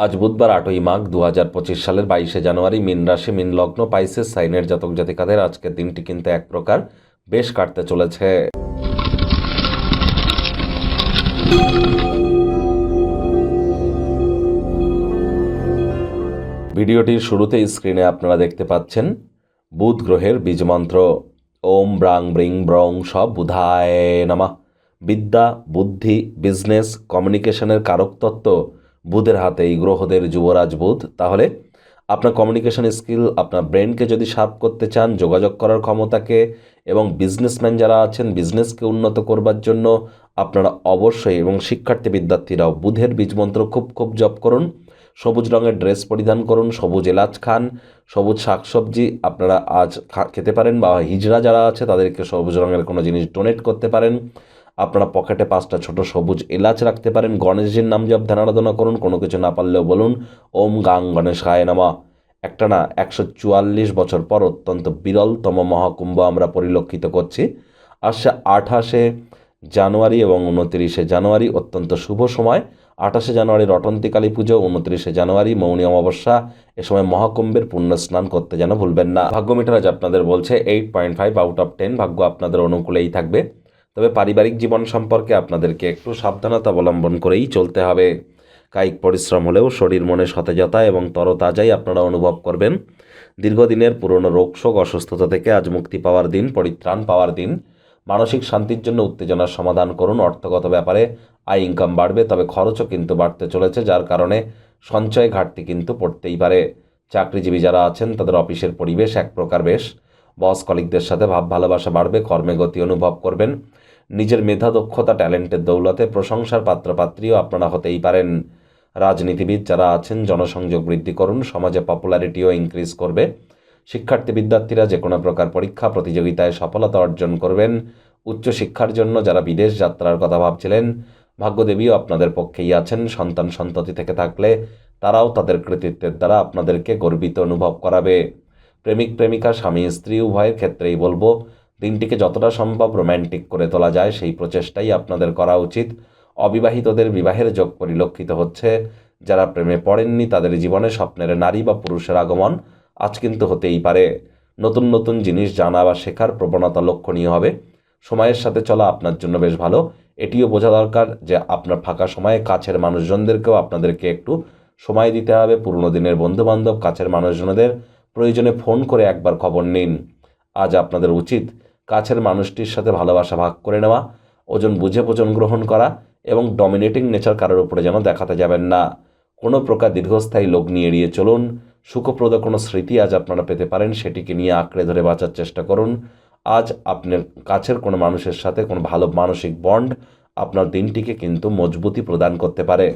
আজ বুধবার ৮ই মাঘ ২০২৫ সালের ২২শে জানুয়ারি। মীন রাশি, মীন লগ্ন, পাইসেস সাইনের জাতক জাতিকাদের আজকের দিনটি কিন্তু এক প্রকার বেশ কাটতে চলেছে। ভিডিওটির শুরুতেই স্ক্রিনে আপনারা দেখতে পাচ্ছেন বুধ গ্রহের বীজমন্ত্র। ওম ব্রাং ব্রিং ব্রং সব বুধায় নমঃ। বিদ্যা, বুদ্ধি, বিজনেস, কমিউনিকেশনের কারক তত্ত্ব বুধের হাতে, এই গ্রহদের যুবরাজ বুধ। তাহলে আপনার কমিউনিকেশন স্কিল, আপনার ব্রেনকে যদি শার্প করতে চান, যোগাযোগ করার ক্ষমতাকে, এবং বিজনেসম্যান যারা আছেন বিজনেসকে উন্নত করবার জন্য আপনারা অবশ্যই, এবং শিক্ষার্থী বিদ্যার্থীরাও বুধের বীজমন্ত্র খুব জপ করুন। সবুজ রঙের ড্রেস পরিধান করুন, সবুজ এলাচ খান, সবুজ শাকসবজি আপনারা আজ খেতে পারেন, বা হিজড়া যারা আছে তাদেরকে সবুজ রঙের কোনো জিনিস ডোনেট করতে পারেন। আপনারা পকেটে 5টা ছোট সবুজ এলাচ রাখতে পারেন। গণেশজির নাম জপ ধ্যান আরাধনা করুন। কোনো কিছু না পারলেও বলুন ওম গাং গণেশায় নমঃ। একটা না 144 বছর পর অত্যন্ত বিরলতম মহাকুম্ভ আমরা পরিলক্ষিত করছি। আসছে 28শে জানুয়ারি এবং 29শে জানুয়ারি অত্যন্ত শুভ সময়। 28শে জানুয়ারি রটন্তী কালী পুজো, 29শে জানুয়ারি মৌনী অমাবস্যা। এ সময় মহাকুম্ভের পুণ্য স্নান করতে যেন ভুলবেন না। ভাগ্য মিটার আজ আপনাদের বলছে 8.5 আউট অফ 10। ভাগ্য আপনাদের অনুকূলেই থাকবে। তবে পারিবারিক জীবন সম্পর্কে আপনাদেরকে একটু সাবধানতা অবলম্বন করেই চলতে হবে। কায়িক পরিশ্রম হলেও শরীর মনে সতেজতা এবং তরতাজাই আপনারা অনুভব করবেন। দীর্ঘদিনের পুরনো রোগশোক, অসুস্থতা থেকে আজ মুক্তি পাওয়ার দিন, পরিত্রাণ পাওয়ার দিন। মানসিক শান্তির জন্য উত্তেজনার সমাধান করুন। অর্থগত ব্যাপারে আয় ইনকাম বাড়বে, তবে খরচও কিন্তু বাড়তে চলেছে, যার কারণে সঞ্চয় ঘাটতি কিন্তু পড়তেই পারে। চাকরিজীবী যারা আছেন তাদের অফিসের পরিবেশ এক প্রকার বেশ। বস কলিগদের সাথে ভাব ভালোবাসা বাড়বে, কর্মে গতি অনুভব করবেন। নিজের মেধা, দক্ষতা, ট্যালেন্টের দৌলতে প্রশংসার পাত্রপাত্রীও আপনারা হতেই পারেন। রাজনীতিবিদ যারা আছেন জনসংযোগ বৃদ্ধি করুন, সমাজে পপুলারিটিও ইনক্রিজ করবে। শিক্ষার্থী বিদ্যার্থীরা যে কোনো প্রকার পরীক্ষা প্রতিযোগিতায় সফলতা অর্জন করবেন। উচ্চশিক্ষার জন্য যারা বিদেশ যাত্রার কথা ভাবছিলেন, ভাগ্যদেবীও আপনাদের পক্ষেই আছেন। সন্তান সন্ততি থেকে থাকলে তারাও তাদের কৃতিত্বের দ্বারা আপনাদেরকে গর্বিত অনুভব করাবে। প্রেমিক প্রেমিকা, স্বামী স্ত্রী উভয়ের ক্ষেত্রেই বলবো দিনটিকে যতটা সম্ভব রোম্যান্টিক করে তোলা যায় সেই প্রচেষ্টাই আপনাদের করা উচিত। অবিবাহিতদের বিবাহের যোগ পরিলক্ষিত হচ্ছে। যারা প্রেমে পড়েননি তাদের জীবনে স্বপ্নের নারী বা পুরুষের আগমন আজ কিন্তু হতেই পারে। নতুন নতুন জিনিস জানা বা শেখার প্রবণতা লক্ষণীয় হবে। সময়ের সাথে চলা আপনার জন্য বেশ ভালো। এটিও বোঝা দরকার যে আপনার ফাঁকা সময়ে কাছের মানুষজনদেরকেও আপনাদেরকে একটু সময় দিতে হবে। পুরনো দিনের বন্ধুবান্ধব, কাছের মানুষজনদের প্রয়োজনে ফোন করে একবার খবর নিন। আজ আপনাদের উচিত কাছের মানুষটির সাথে ভালোবাসা ভাগ করে নেওয়া, ওজন বুঝে ভোজন গ্রহণ করা, এবং ডমিনেটিং নেচার কারোর উপরে যেন দেখাতে যাবেন না। কোনো প্রকার দীর্ঘস্থায়ী লগ্নি এড়িয়ে চলুন। সুখপ্রদ কোনো স্মৃতি আজ আপনারা পেতে পারেন, সেটিকে নিয়ে আঁকড়ে ধরে বাঁচার চেষ্টা করুন। আজ আপনার কাছের কোনো মানুষের সাথে কোনো ভালো মানসিক বন্ড আপনার দিনটিকে কিন্তু মজবুতি প্রদান করতে পারে।